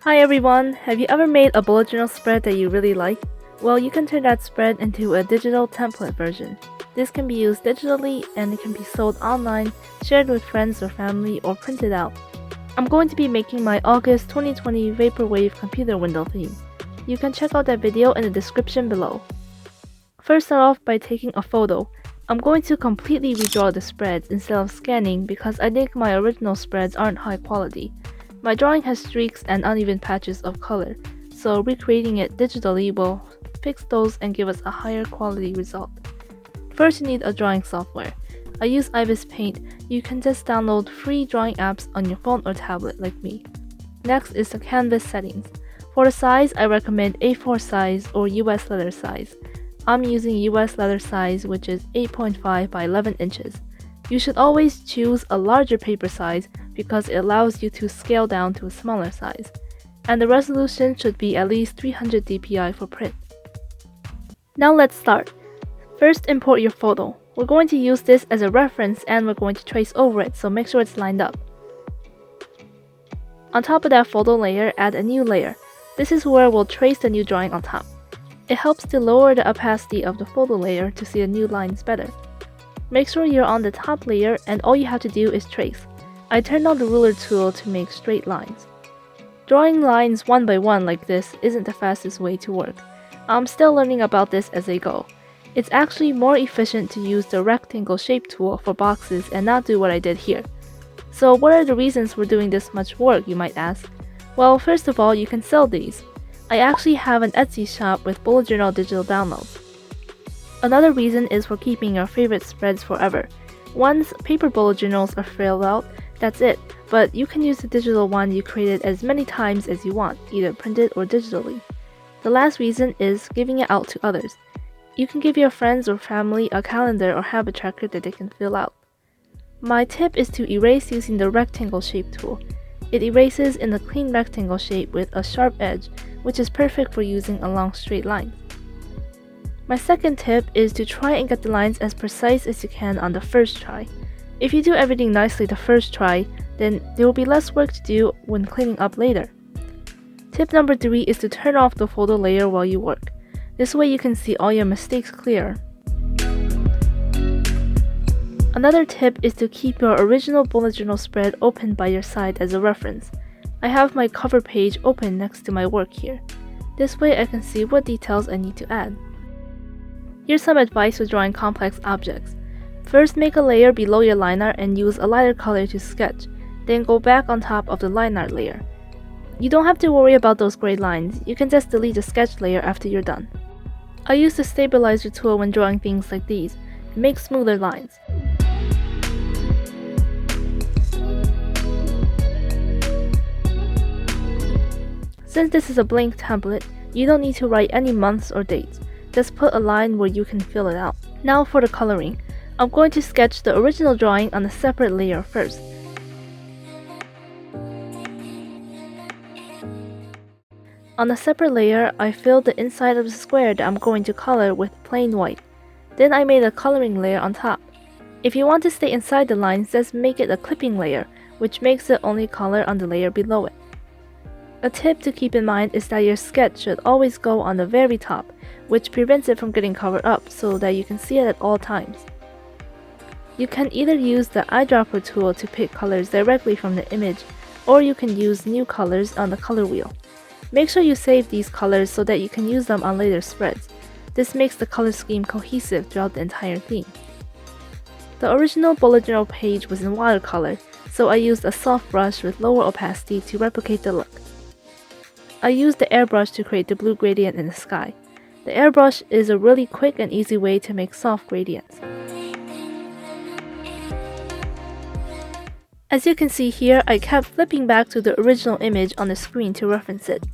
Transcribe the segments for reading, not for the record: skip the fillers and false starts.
Hi everyone! Have you ever made a bullet journal spread that you really like? Well, you can turn that spread into a digital template version. This can be used digitally and it can be sold online, shared with friends or family, or printed out. I'm going to be making my August 2020 Vaporwave computer window theme. You can check out that video in the description below. First, start off by taking a photo. I'm going to completely redraw the spreads instead of scanning because I think my original spreads aren't high quality. My drawing has streaks and uneven patches of color, so recreating it digitally will fix those and give us a higher quality result. First, you need a drawing software. I use ibis Paint. You can just download free drawing apps on your phone or tablet like me. Next is the canvas settings. For the size, I recommend A4 size or US letter size. I'm using US letter size, which is 8.5 by 11 inches. You should always choose a larger paper size because it allows you to scale down to a smaller size. And the resolution should be at least 300 dpi for print. Now let's start. First, import your photo. We're going to use this as a reference and we're going to trace over it, so make sure it's lined up. On top of that photo layer, add a new layer. This is where we'll trace the new drawing on top. It helps to lower the opacity of the photo layer to see the new lines better. Make sure you're on the top layer and all you have to do is trace. I turned on the ruler tool to make straight lines. Drawing lines one by one like this isn't the fastest way to work. I'm still learning about this as I go. It's actually more efficient to use the rectangle shape tool for boxes and not do what I did here. So what are the reasons we're doing this much work, you might ask? Well, first of all, you can sell these. I actually have an Etsy shop with bullet journal digital downloads. Another reason is for keeping your favorite spreads forever. Once paper bullet journals are filled out, that's it, but you can use the digital one you created as many times as you want, either printed or digitally. The last reason is giving it out to others. You can give your friends or family a calendar or habit tracker that they can fill out. My tip is to erase using the rectangle shape tool. It erases in a clean rectangle shape with a sharp edge, which is perfect for using along straight lines. My second tip is to try and get the lines as precise as you can on the first try. If you do everything nicely the first try, then there will be less work to do when cleaning up later. Tip number 3 is to turn off the photo layer while you work. This way you can see all your mistakes clearer. Another tip is to keep your original bullet journal spread open by your side as a reference. I have my cover page open next to my work here. This way I can see what details I need to add. Here's some advice for drawing complex objects. First, make a layer below your line art and use a lighter color to sketch, then go back on top of the line art layer. You don't have to worry about those gray lines, you can just delete the sketch layer after you're done. I use the stabilizer tool when drawing things like these. It makes smoother lines. Since this is a blank template, you don't need to write any months or dates. Just put a line where you can fill it out. Now for the coloring. I'm going to sketch the original drawing on a separate layer first. On a separate layer, I filled the inside of the square that I'm going to color with plain white. Then I made a coloring layer on top. If you want to stay inside the lines, just make it a clipping layer, which makes it only color on the layer below it. A tip to keep in mind is that your sketch should always go on the very top, which prevents it from getting covered up so that you can see it at all times. You can either use the eyedropper tool to pick colors directly from the image, or you can use new colors on the color wheel. Make sure you save these colors so that you can use them on later spreads. This makes the color scheme cohesive throughout the entire theme. The original bullet journal page was in watercolor, so I used a soft brush with lower opacity to replicate the look. I used the airbrush to create the blue gradient in the sky. The airbrush is a really quick and easy way to make soft gradients. As you can see here, I kept flipping back to the original image on the screen to reference it.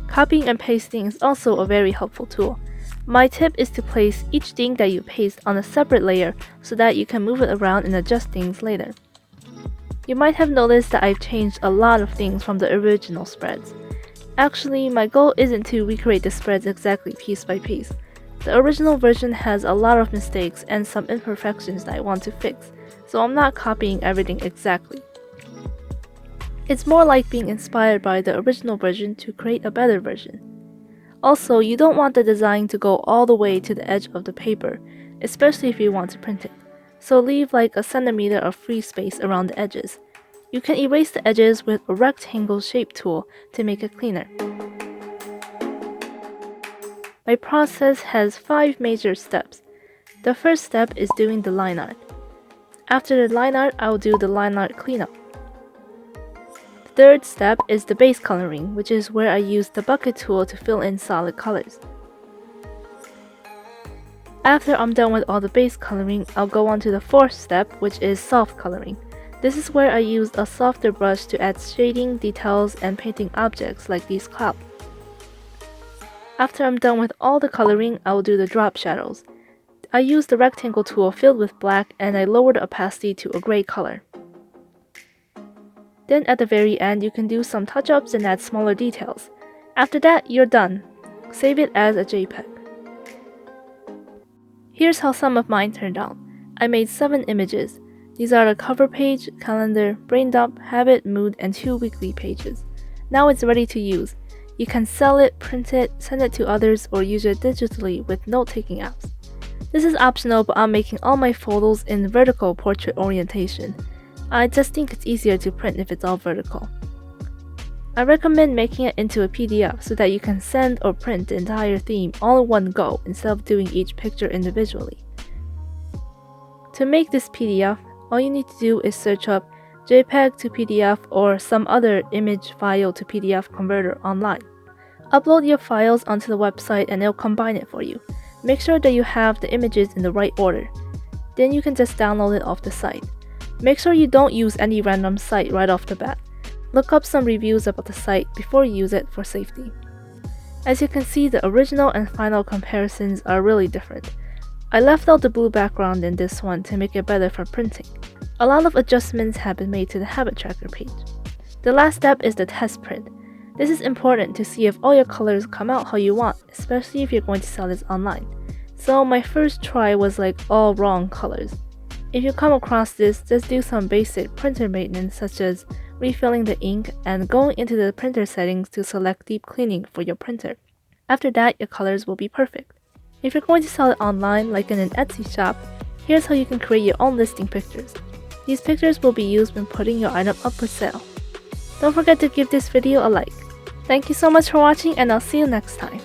Copying and pasting is also a very helpful tool. My tip is to place each thing that you paste on a separate layer so that you can move it around and adjust things later. You might have noticed that I've changed a lot of things from the original spreads. Actually, my goal isn't to recreate the spreads exactly piece by piece. The original version has a lot of mistakes and some imperfections that I want to fix, so I'm not copying everything exactly. It's more like being inspired by the original version to create a better version. Also, you don't want the design to go all the way to the edge of the paper, especially if you want to print it. So leave like a centimeter of free space around the edges. You can erase the edges with a rectangle shape tool to make it cleaner. My process has 5 major steps. The first step is doing the line art. After the line art, I'll do the line art cleanup. The third step is the base coloring, which is where I use the bucket tool to fill in solid colors. After I'm done with all the base coloring, I'll go on to the fourth step, which is soft coloring. This is where I use a softer brush to add shading, details, and painting objects like these clouds. After I'm done with all the coloring, I will do the drop shadows. I use the rectangle tool filled with black and I lower the opacity to a gray color. Then at the very end, you can do some touch-ups and add smaller details. After that, you're done. Save it as a JPEG. Here's how some of mine turned out. I made 7 images. These are the cover page, calendar, brain dump, habit, mood, and 2 weekly pages. Now it's ready to use. You can sell it, print it, send it to others, or use it digitally with note-taking apps. This is optional, but I'm making all my photos in vertical portrait orientation. I just think it's easier to print if it's all vertical. I recommend making it into a PDF so that you can send or print the entire theme all in one go instead of doing each picture individually. To make this PDF, all you need to do is search up JPEG to PDF or some other image file to PDF converter online. Upload your files onto the website and it'll combine it for you. Make sure that you have the images in the right order. Then you can just download it off the site. Make sure you don't use any random site right off the bat. Look up some reviews about the site before you use it for safety. As you can see, the original and final comparisons are really different. I left out the blue background in this one to make it better for printing. A lot of adjustments have been made to the habit tracker page. The last step is the test print. This is important to see if all your colors come out how you want, especially if you're going to sell this online. So my first try was like all wrong colors. If you come across this, just do some basic printer maintenance such as refilling the ink and going into the printer settings to select deep cleaning for your printer. After that, your colors will be perfect. If you're going to sell it online, like in an Etsy shop, here's how you can create your own listing pictures. These pictures will be used when putting your item up for sale. Don't forget to give this video a like. Thank you so much for watching and I'll see you next time.